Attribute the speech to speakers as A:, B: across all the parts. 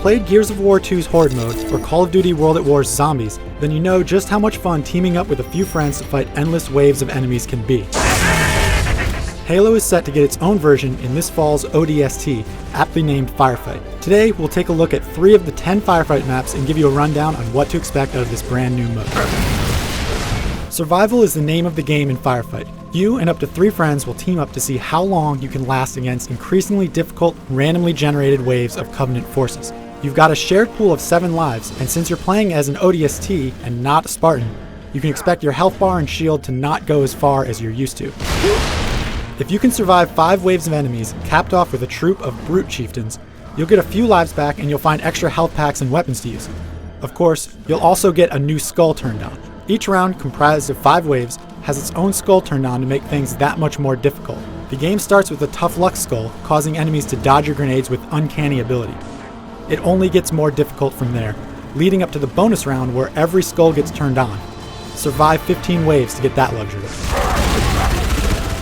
A: played Gears of War 2's Horde mode or Call of Duty World at War's Zombies, then you know just how much fun teaming up with a few friends to fight endless waves of enemies can be. Halo is set to get its own version in this fall's ODST, aptly named Firefight. Today, we'll take a look at 3 of the 10 Firefight maps and give you a rundown on what to expect out of this brand new mode. Survival is the name of the game in Firefight. You and up to 3 friends will team up to see how long you can last against increasingly difficult, randomly generated waves of Covenant forces. You've got a shared pool of 7 lives, and since you're playing as an ODST and not a Spartan, you can expect your health bar and shield to not go as far as you're used to. If you can survive 5 waves of enemies, capped off with a troop of brute chieftains, you'll get a few lives back and you'll find extra health packs and weapons to use. Of course, you'll also get a new skull turned on. Each round, comprised of 5 waves, has its own skull turned on to make things that much more difficult. The game starts with a tough luck skull, causing enemies to dodge your grenades with uncanny ability. It only gets more difficult from there, leading up to the bonus round where every skull gets turned on. Survive 15 waves to get that luxury.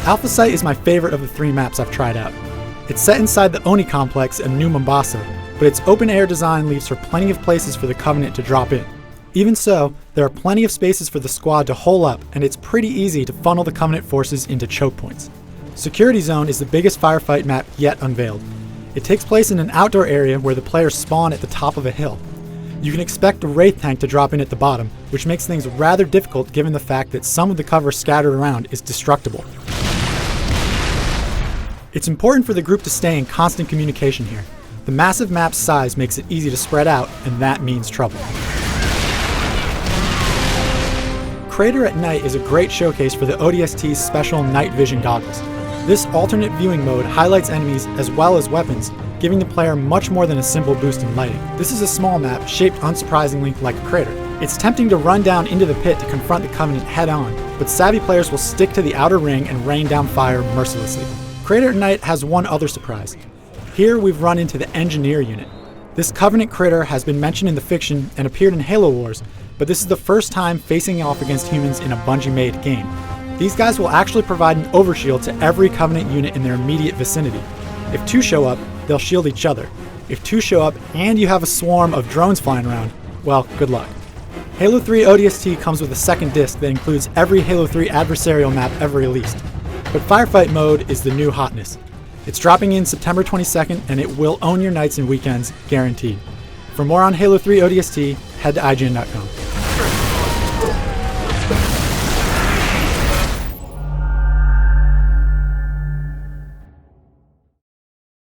A: Alpha Site is my favorite of the 3 maps I've tried out. It's set inside the Oni complex in New Mombasa, but its open-air design leaves for plenty of places for the Covenant to drop in. Even so, there are plenty of spaces for the squad to hole up, and it's pretty easy to funnel the Covenant forces into choke points. Security Zone is the biggest Firefight map yet unveiled. It takes place in an outdoor area where the players spawn at the top of a hill. You can expect a Wraith tank to drop in at the bottom, which makes things rather difficult given the fact that some of the cover scattered around is destructible. It's important for the group to stay in constant communication here. The massive map's size makes it easy to spread out, and that means trouble. Crater at Night is a great showcase for the ODST's special night vision goggles. This alternate viewing mode highlights enemies as well as weapons, giving the player much more than a simple boost in lighting. This is a small map shaped unsurprisingly like a crater. It's tempting to run down into the pit to confront the Covenant head-on, but savvy players will stick to the outer ring and rain down fire mercilessly. Crater at Night has one other surprise. Here we've run into the Engineer unit. This Covenant critter has been mentioned in the fiction and appeared in Halo Wars, but this is the first time facing off against humans in a Bungie-made game. These guys will actually provide an overshield to every Covenant unit in their immediate vicinity. If 2 show up, they'll shield each other. If 2 show up and you have a swarm of drones flying around, well, good luck. Halo 3 ODST comes with a second disc that includes every Halo 3 adversarial map ever released. But Firefight mode is the new hotness. It's dropping in September 22nd, and it will own your nights and weekends, guaranteed. For more on Halo 3 ODST, head to IGN.com.